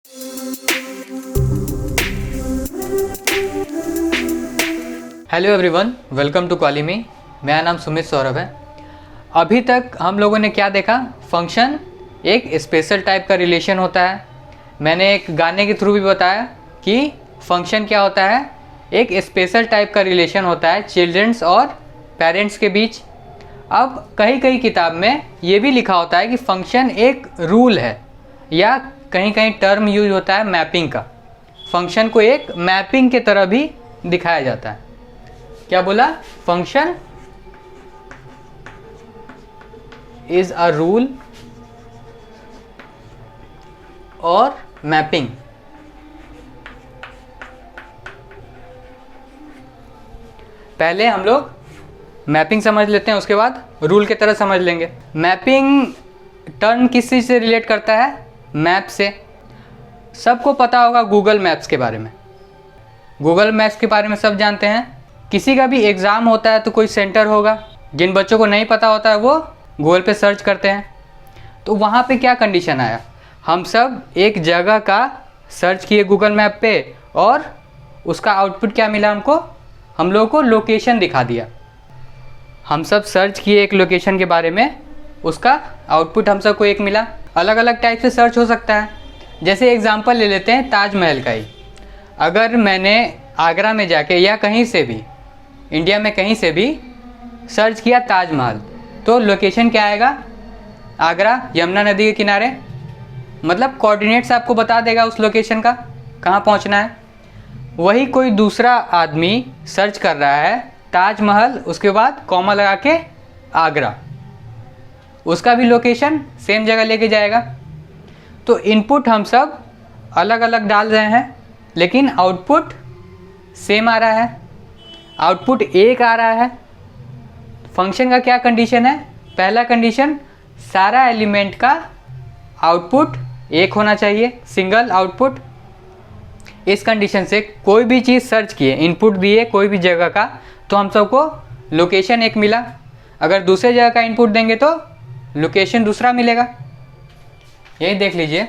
Hello everyone, welcome to क्वालिमी। मेरा नाम सुमित सौरभ है। अभी तक हम लोगों ने क्या देखा? फंक्शन एक स्पेशल टाइप का रिलेशन होता है। मैंने एक गाने के थ्रू भी बताया कि फंक्शन क्या होता है, एक स्पेशल टाइप का रिलेशन होता है चिल्ड्रंस और पेरेंट्स के बीच। अब कहीं कहीं किताब में ये भी लिखा होता है कि फंक्शन एक रूल है, या कहीं कहीं टर्म यूज होता है मैपिंग का। फंक्शन को एक मैपिंग के तरह भी दिखाया जाता है। क्या बोला? फंक्शन इज अ रूल और मैपिंग। पहले हम लोग मैपिंग समझ लेते हैं, उसके बाद रूल की तरह समझ लेंगे। मैपिंग टर्म किस चीज़ से रिलेट करता है? मैप से। सबको पता होगा गूगल मैप्स के बारे में। गूगल मैप्स के बारे में सब जानते हैं। किसी का भी एग्ज़ाम होता है तो कोई सेंटर होगा, जिन बच्चों को नहीं पता होता है वो गूगल पे सर्च करते हैं। तो वहाँ पे क्या कंडीशन आया? हम सब एक जगह का सर्च किए गूगल मैप पे और उसका आउटपुट क्या मिला हमको? हम लोगों को लोकेशन दिखा दिया। हम सब सर्च किए एक लोकेशन के बारे में, उसका आउटपुट हम सबको एक मिला। अलग अलग टाइप से सर्च हो सकता है। जैसे एग्जांपल ले लेते हैं ताजमहल का ही। अगर मैंने आगरा में जाके या कहीं से भी इंडिया में कहीं से भी सर्च किया ताजमहल, तो लोकेशन क्या आएगा? आगरा, यमुना नदी के किनारे। मतलब कोऑर्डिनेट्स आपको बता देगा उस लोकेशन का, कहाँ पहुँचना है। वही कोई दूसरा आदमी सर्च कर रहा है ताजमहल, उसके बाद कॉमा लगा के आगरा, उसका भी लोकेशन सेम जगह लेके जाएगा। तो इनपुट हम सब अलग अलग डाल रहे हैं, लेकिन आउटपुट सेम आ रहा है, आउटपुट एक आ रहा है। फंक्शन का क्या कंडीशन है? पहला कंडीशन, सारा एलिमेंट का आउटपुट एक होना चाहिए, सिंगल आउटपुट। इस कंडीशन से कोई भी चीज़ सर्च किए, इनपुट दिए कोई भी जगह का, तो हम सबको लोकेशन एक मिला। अगर दूसरे जगह का इनपुट देंगे तो लोकेशन दूसरा मिलेगा। यही देख लीजिए,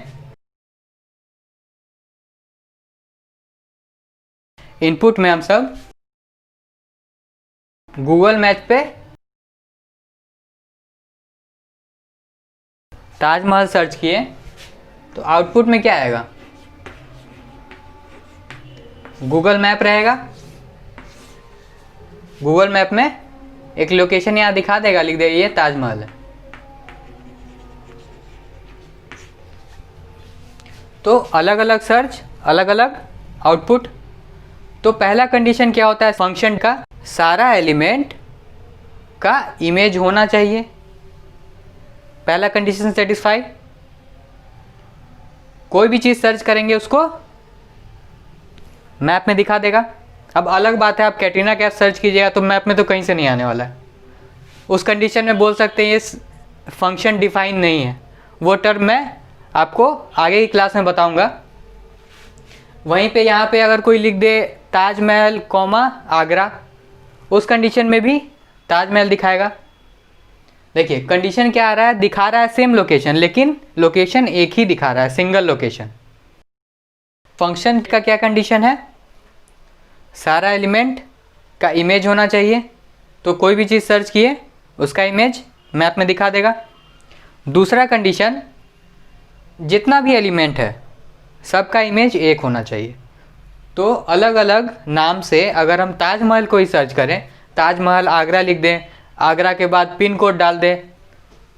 इनपुट में हम सब गूगल मैप पे ताजमहल सर्च किए, तो आउटपुट में क्या आएगा? गूगल मैप रहेगा। गूगल मैप में एक लोकेशन यहाँ दिखा देगा, लिख देगा ये ताजमहल है। तो अलग अलग सर्च, अलग अलग आउटपुट। तो पहला कंडीशन क्या होता है फंक्शन का? सारा एलिमेंट का इमेज होना चाहिए। पहला कंडीशन सेटिस्फाई। कोई भी चीज़ सर्च करेंगे उसको मैप में दिखा देगा। अब अलग बात है, आप कैटरीना कैफ सर्च कीजिएगा तो मैप में तो कहीं से नहीं आने वाला है। उस कंडीशन में बोल सकते हैं ये फंक्शन डिफाइन नहीं है। वो टर्म मैं आपको आगे की क्लास में बताऊंगा। वहीं पे यहाँ पे अगर कोई लिख दे ताजमहल कॉमा आगरा, उस कंडीशन में भी ताजमहल दिखाएगा। देखिए कंडीशन क्या आ रहा है? दिखा रहा है सेम लोकेशन, लेकिन लोकेशन एक ही दिखा रहा है, सिंगल लोकेशन। फंक्शन का क्या कंडीशन है? सारा एलिमेंट का इमेज होना चाहिए। तो कोई भी चीज़ सर्च किए उसका इमेज मैप में दिखा देगा। दूसरा कंडीशन, जितना भी एलिमेंट है सबका इमेज एक होना चाहिए। तो अलग अलग नाम से अगर हम ताजमहल को ही सर्च करें, ताजमहल आगरा लिख दें, आगरा के बाद पिन कोड डाल दें,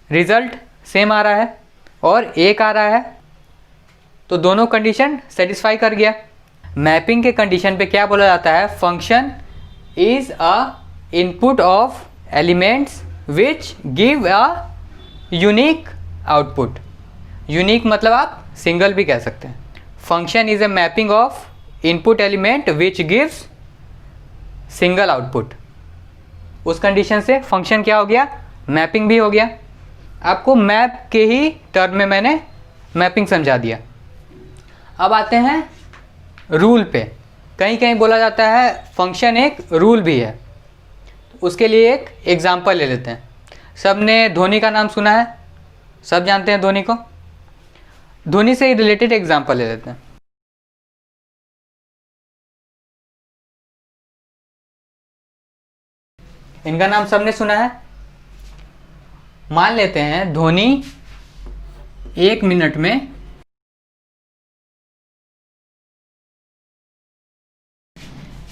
रिज़ल्ट सेम आ रहा है और एक आ रहा है। तो दोनों कंडीशन सेटिस्फाई कर गया। मैपिंग के कंडीशन पे क्या बोला जाता है? Function is a input of elements which give a unique output. Unique मतलब आप सिंगल भी कह सकते हैं। Function is a mapping of input element which gives single output. उस कंडीशन से फंक्शन क्या हो गया? मैपिंग भी हो गया। आपको मैप के ही टर्म में मैंने मैपिंग समझा दिया। अब आते हैं रूल पे। कहीं कहीं बोला जाता है फंक्शन एक रूल भी है। उसके लिए एक एग्जांपल ले लेते हैं। सब ने धोनी का नाम सुना है, सब जानते हैं धोनी को। ध्वनि से रिलेटेड एग्जाम्पल ले लेते हैं। इनका नाम सबने सुना है। मान लेते हैं ध्वनि 1 मिनट में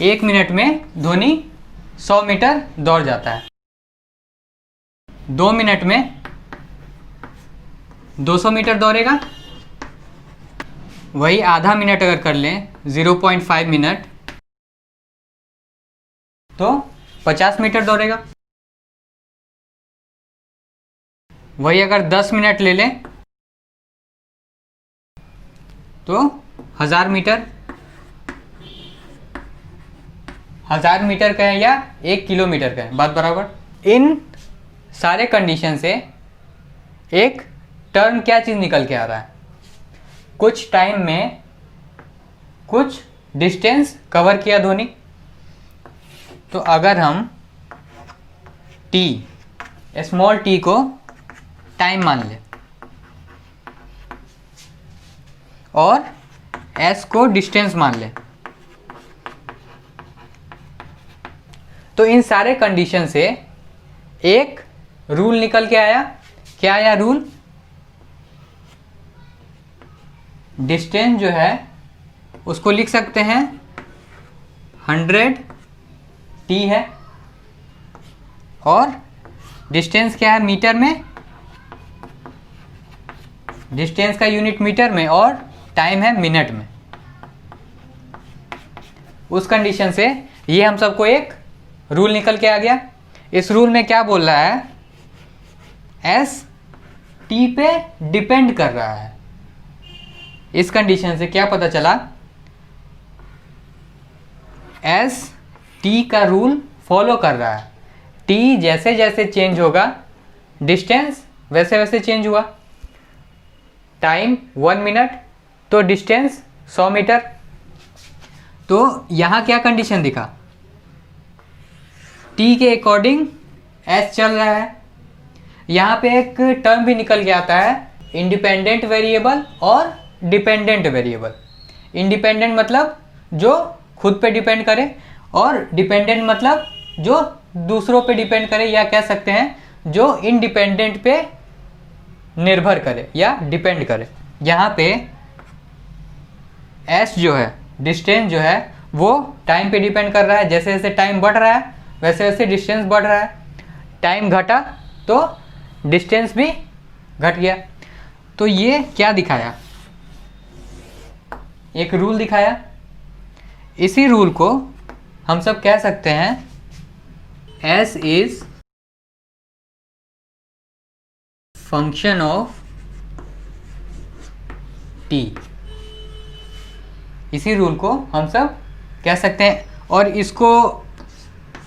1 मिनट में ध्वनि 100 मीटर दौड़ जाता है। 2 मिनट में 200 मीटर दौड़ेगा। वही आधा मिनट अगर कर लें 0.5 मिनट तो 50 मीटर दौड़ेगा। वही अगर 10 मिनट ले लें तो 1000 मीटर, 1000 मीटर का है या 1 किलोमीटर का है, बात बराबर। इन सारे कंडीशन से एक टर्म क्या चीज़ निकल के आ रहा है, कुछ टाइम में कुछ डिस्टेंस कवर किया ध्वनि। तो अगर हम t स्मॉल t को टाइम मान लें और s को डिस्टेंस मान लें, तो इन सारे कंडीशन से एक रूल निकल के आया। क्या आया रूल? डिस्टेंस जो है उसको लिख सकते हैं 100 t है, और डिस्टेंस क्या है मीटर में, डिस्टेंस का यूनिट मीटर में, और टाइम है मिनट में। उस कंडीशन से ये हम सबको एक रूल निकल के आ गया। इस रूल में क्या बोल रहा है, एस टी पे डिपेंड कर रहा है। इस कंडीशन से क्या पता चला, एस टी का रूल फॉलो कर रहा है। टी जैसे जैसे चेंज होगा डिस्टेंस वैसे वैसे चेंज हुआ। टाइम 1 मिनट तो डिस्टेंस 100 मीटर। तो यहाँ क्या कंडीशन दिखा, टी के अकॉर्डिंग एस चल रहा है। यहाँ पे एक टर्म भी निकल के आता है, इंडिपेंडेंट वेरिएबल और डिपेंडेंट वेरिएबल। इंडिपेंडेंट मतलब जो खुद पे डिपेंड करे, और डिपेंडेंट मतलब जो दूसरों पे डिपेंड करे, या कह सकते हैं जो इंडिपेंडेंट पे निर्भर करे या डिपेंड करे। यहाँ पे एस जो है, डिस्टेंस जो है, वो टाइम पे डिपेंड कर रहा है। जैसे जैसे टाइम बढ़ रहा है वैसे वैसे डिस्टेंस बढ़ रहा है। टाइम घटा तो डिस्टेंस भी घट गया। तो ये क्या दिखाया, एक रूल दिखाया। इसी रूल को हम सब कह सकते हैं S is function of t। इसी रूल को हम सब कह सकते हैं, और इसको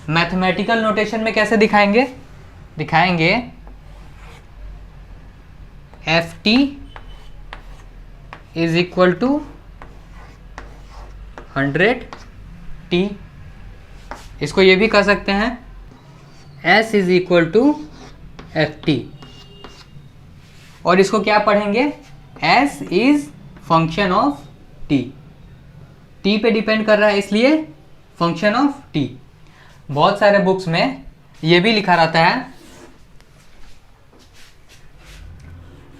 मैथमेटिकल नोटेशन में कैसे दिखाएंगे, दिखाएंगे F T is equal to 100t। इसको ये भी कह सकते हैं S is equal to F T, और इसको क्या पढ़ेंगे, S is function of t। t पे डिपेंड कर रहा है इसलिए फंक्शन ऑफ t। बहुत सारे बुक्स में ये भी लिखा रहता है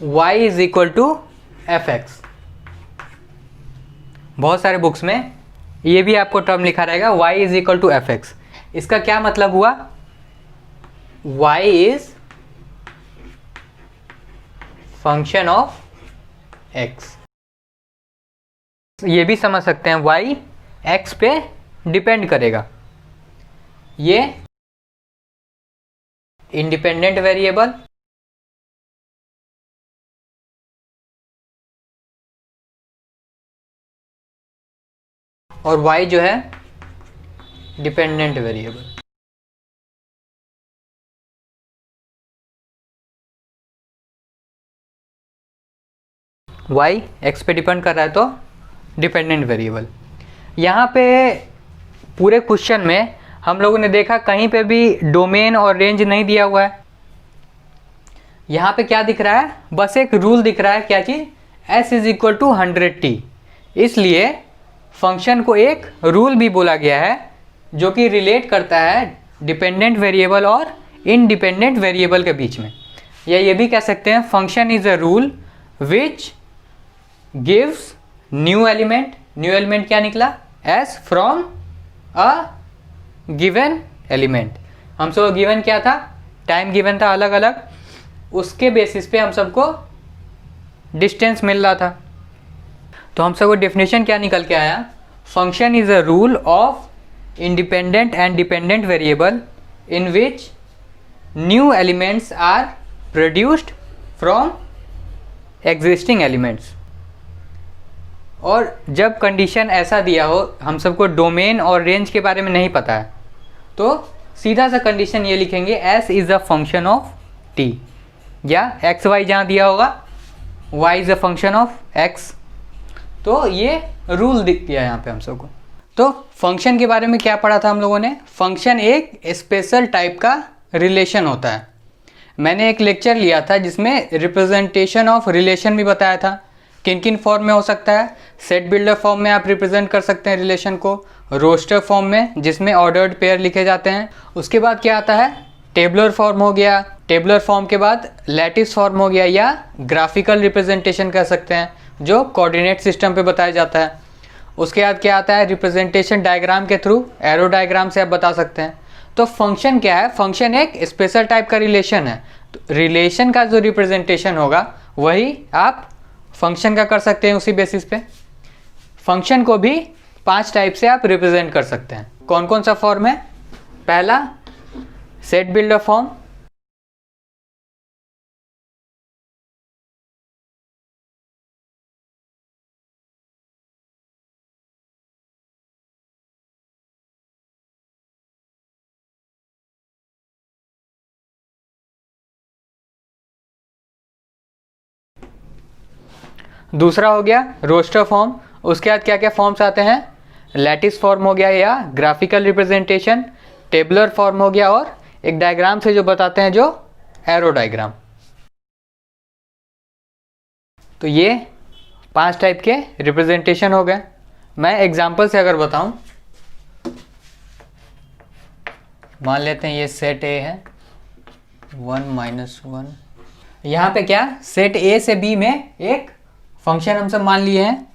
y is equal to F X. बहुत सारे बुक्स में ये भी आपको टर्म लिखा रहेगा y is equal to F X. इसका क्या मतलब हुआ, y is function of x। ये भी समझ सकते हैं y x पे डिपेंड करेगा। ये इंडिपेंडेंट वेरिएबल और y जो है डिपेंडेंट वेरिएबल। y x पे डिपेंड कर रहा है तो डिपेंडेंट वेरिएबल। यहाँ पे पूरे क्वेश्चन में हम लोगों ने देखा कहीं पे भी डोमेन और रेंज नहीं दिया हुआ है। यहाँ पे क्या दिख रहा है, बस एक रूल दिख रहा है। क्या चीज़, s is equal to 100t। इसलिए फंक्शन को एक रूल भी बोला गया है जो कि रिलेट करता है डिपेंडेंट वेरिएबल और इनडिपेंडेंट वेरिएबल के बीच में। या ये भी कह सकते हैं function is a rule which gives new element क्या निकला, s from a given element. हम सबको गिवन क्या था, टाइम गिवन था अलग अलग, उसके बेसिस पे हम सबको डिस्टेंस मिल रहा था। तो हम सबको डेफिनेशन क्या निकल के आया, function is a rule of independent and dependent variable in which new elements are produced from existing elements. और जब कंडीशन ऐसा दिया हो, हम सबको डोमेन और रेंज के बारे में नहीं पता है, तो सीधा सा कंडीशन ये लिखेंगे s is a function of t, या एक्स वाई जहाँ दिया होगा y is a function of x। तो ये रूल दिख गया यहाँ पे हम सबको। तो फंक्शन के बारे में क्या पढ़ा था हम लोगों ने, फंक्शन एक स्पेशल टाइप का रिलेशन होता है। मैंने एक लेक्चर लिया था जिसमें रिप्रेजेंटेशन ऑफ रिलेशन भी बताया था, किन किन फॉर्म में हो सकता है। सेट बिल्डर फॉर्म में आप रिप्रेजेंट कर सकते हैं रिलेशन को, रोस्टर फॉर्म में जिसमें ऑर्डर्ड पेयर लिखे जाते हैं। उसके बाद क्या आता है, टेबुलर फॉर्म हो गया, टेबुलर फॉर्म के बाद लैटिस फॉर्म हो गया, या ग्राफिकल रिप्रेजेंटेशन कह सकते हैं जो कोऑर्डिनेट सिस्टम पे बताया जाता है। उसके बाद क्या आता है, रिप्रेजेंटेशन डायग्राम के थ्रू, एरो डायग्राम से आप बता सकते हैं। तो फंक्शन क्या है, फंक्शन एक स्पेशल टाइप का रिलेशन है। तो रिलेशन का जो रिप्रेजेंटेशन होगा वही आप फंक्शन का कर सकते हैं उसी बेसिस पे। फंक्शन को भी 5 टाइप से आप रिप्रेजेंट कर सकते हैं। कौन कौन सा फॉर्म है, पहला सेट बिल्डर फॉर्म, दूसरा हो गया रोस्टर फॉर्म। उसके बाद क्या क्या फॉर्म्स आते हैं, लैटिस फॉर्म हो गया या ग्राफिकल रिप्रेजेंटेशन, टेबुलर फॉर्म हो गया, और एक डायग्राम से जो बताते हैं जो एरो डायग्राम। तो ये 5 टाइप के रिप्रेजेंटेशन हो गए। मैं एग्जांपल से अगर बताऊं, मान लेते हैं ये सेट ए है 1 - 1। यहाँ पे क्या, सेट ए से बी में एक फंक्शन हम सब मान लिए हैं।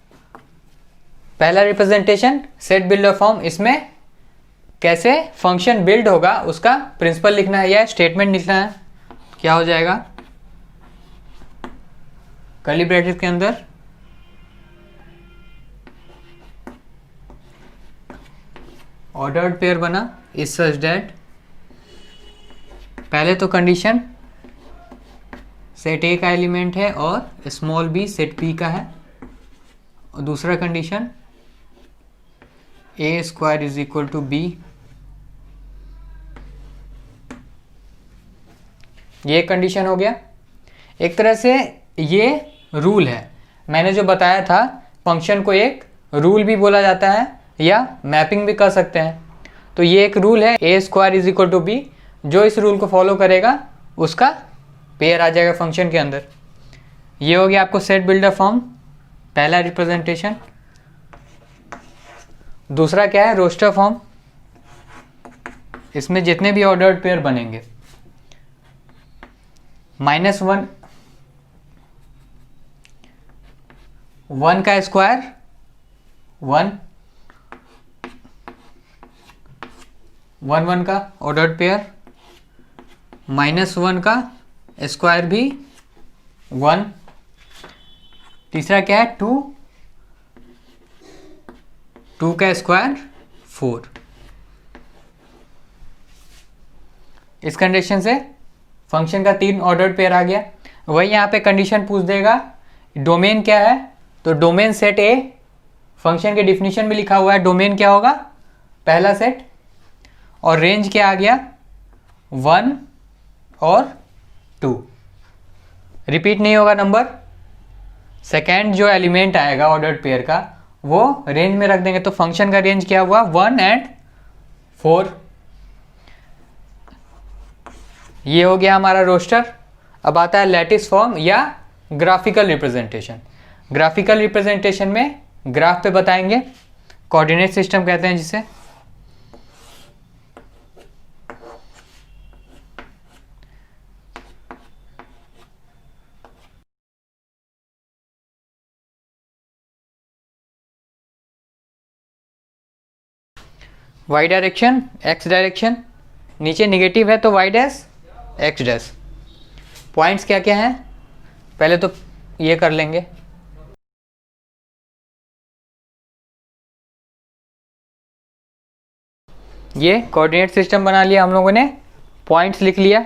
पहला रिप्रेजेंटेशन सेट बिल्डर फॉर्म, इसमें कैसे फंक्शन बिल्ड होगा उसका प्रिंसिपल लिखना है या स्टेटमेंट लिखना है। क्या हो जाएगा, कर्ली ब्रैकेट के अंदर ऑर्डर्ड पेयर बना इज सच दैट, पहले तो कंडीशन सेट ए का एलिमेंट है और स्मॉल बी सेट पी का है, और दूसरा condition A square is equal to B. ये कंडीशन हो गया। एक तरह से ये रूल है। मैंने जो बताया था, फंक्शन को एक रूल भी बोला जाता है या मैपिंग भी कर सकते हैं। तो ये एक रूल है A square is equal to B, जो इस रूल को फॉलो करेगा उसका पेयर आ जाएगा फंक्शन के अंदर। ये हो गया आपको सेट बिल्डर फॉर्म, पहला रिप्रेजेंटेशन। दूसरा क्या है, रोस्टर फॉर्म। इसमें जितने भी ऑर्डर्ड पेयर बनेंगे, -1 1 का स्क्वायर 1 1 1 का ऑर्डर्ड पेयर, -1 का स्क्वायर भी 1। तीसरा क्या है, 2 2 का स्क्वायर 4। इस कंडीशन से फंक्शन का 3 ऑर्डर्ड पेयर आ गया। वही यहाँ पे कंडीशन पूछ देगा डोमेन क्या है, तो डोमेन सेट ए, फंक्शन के डिफिनीशन में लिखा हुआ है डोमेन क्या होगा, पहला सेट, और रेंज क्या आ गया 1 और 2। रिपीट नहीं होगा नंबर। सेकेंड जो एलिमेंट आएगा ऑर्डर्ड पेयर का वो रेंज में रख देंगे, तो फंक्शन का रेंज क्या हुआ 1 और 4। ये हो गया हमारा रोस्टर। अब आता है लैटिस फॉर्म या ग्राफिकल रिप्रेजेंटेशन। ग्राफिकल रिप्रेजेंटेशन में ग्राफ पे बताएंगे, कोऑर्डिनेट सिस्टम कहते हैं जिसे। वाई डायरेक्शन, एक्स डायरेक्शन, नीचे निगेटिव है तो Y dash, X dash. Points क्या क्या हैं, पहले तो ये कर लेंगे। ये कोऑर्डिनेट सिस्टम बना लिया हम लोगों ने, पॉइंट्स लिख लिया।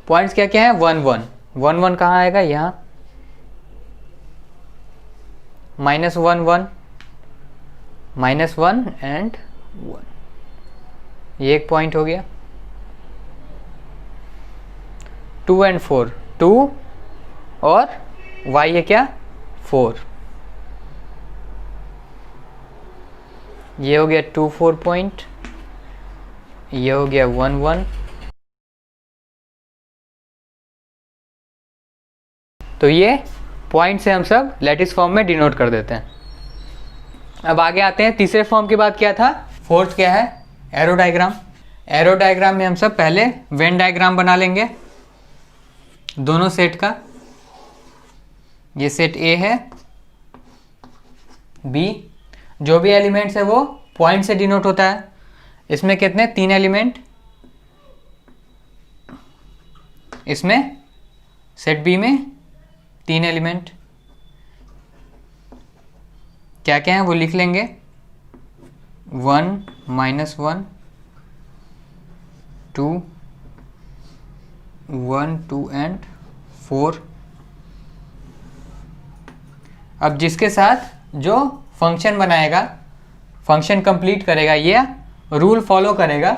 पॉइंट्स क्या क्या है, 1 1 1 1 कहाँ आएगा, यहाँ -1 1 -1 एंड 1, ये एक पॉइंट हो गया। 2 एंड 4, 2 और y है क्या, 4, ये हो गया 2 4 पॉइंट, ये हो गया 1 1। तो ये पॉइंट से हम सब लैटिस फॉर्म में डिनोट कर देते हैं। अब आगे आते हैं, तीसरे फॉर्म के बाद क्या था, फोर्थ क्या है, एरो डायग्राम। एरो डायग्राम में हम सब पहले वेन डायग्राम बना लेंगे दोनों सेट का। ये सेट ए है, बी, जो भी एलिमेंट्स है वो पॉइंट से डिनोट होता है। इसमें कितने, 3 एलिमेंट, इसमें सेट बी में 3 एलिमेंट। क्या क्या है वो लिख लेंगे, 1 -1 2 1 2 एंड 4। अब जिसके साथ जो फंक्शन बनाएगा, फंक्शन कंप्लीट करेगा, ये रूल फॉलो करेगा,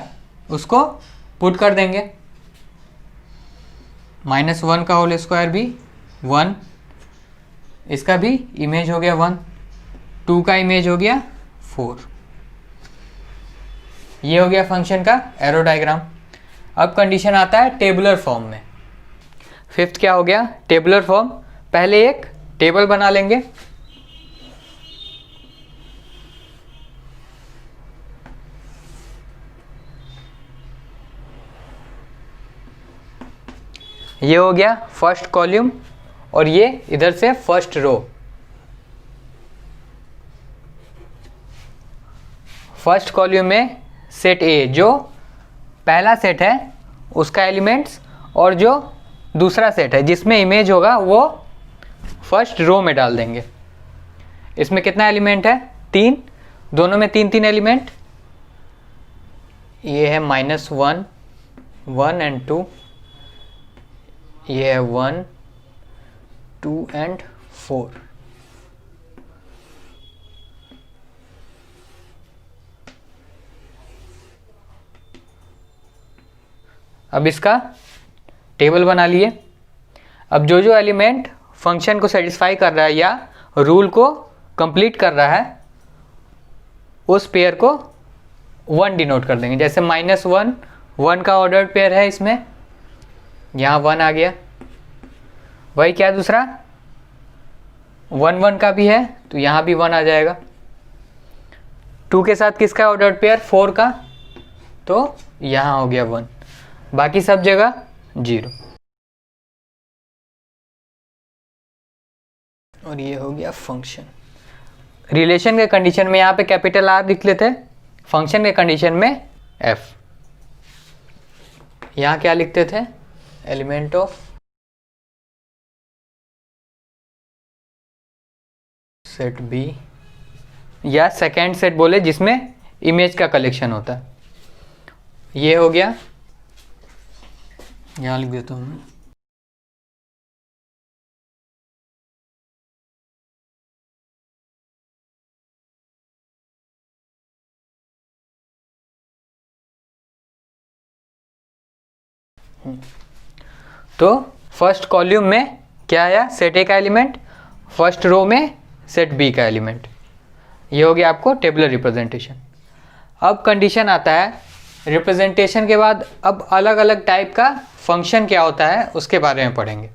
उसको पुट कर देंगे। -1 का होल स्क्वायर भी 1, इसका भी इमेज हो गया 1, 2 का इमेज हो गया 4। ये हो गया फंक्शन का एरो डायग्राम। अब कंडीशन आता है टेबुलर फॉर्म में। फिफ्थ क्या हो गया, टेबुलर फॉर्म। पहले एक टेबल बना लेंगे, ये हो गया फर्स्ट कॉलम और ये इधर से फर्स्ट रो। फर्स्ट कॉलम में सेट ए, जो पहला सेट है उसका एलिमेंट्स, और जो दूसरा सेट है जिसमें इमेज होगा वो फर्स्ट रो में डाल देंगे। इसमें कितना एलिमेंट है, 3, दोनों में 3 3 एलिमेंट। ये है -1 1 एंड 2, ये है 1 2 एंड 4। अब इसका टेबल बना लिए। अब जो जो एलिमेंट फंक्शन को सेटिस्फाई कर रहा है या रूल को कंप्लीट कर रहा है, उस पेयर को 1 डिनोट कर देंगे। जैसे -1 1 का ऑर्डर्ड पेयर है, इसमें यहाँ 1 आ गया। वही क्या, दूसरा 1 1 का भी है तो यहाँ भी 1 आ जाएगा। 2 के साथ किसका ऑर्डर्ड पेयर, 4 का, तो यहाँ हो गया 1, बाकी सब जगह 0। और ये हो गया फंक्शन। रिलेशन के कंडीशन में यहाँ पे कैपिटल R लिख लेते हैं, फंक्शन के कंडीशन में f। यहाँ क्या लिखते थे, एलिमेंट ऑफ सेट B, या सेकेंड सेट बोले जिसमें इमेज का कलेक्शन होता है। ये हो गया, यहाँ लिख देता हूँ मैं। तो फर्स्ट कॉलम में क्या आया, सेट ए का एलिमेंट, फर्स्ट रो में सेट बी का एलिमेंट। ये हो गया आपको टेबुलर रिप्रेजेंटेशन। अब कंडीशन आता है रिप्रेजेंटेशन के बाद, अब अलग अलग टाइप का फंक्शन क्या होता है उसके बारे में पढ़ेंगे।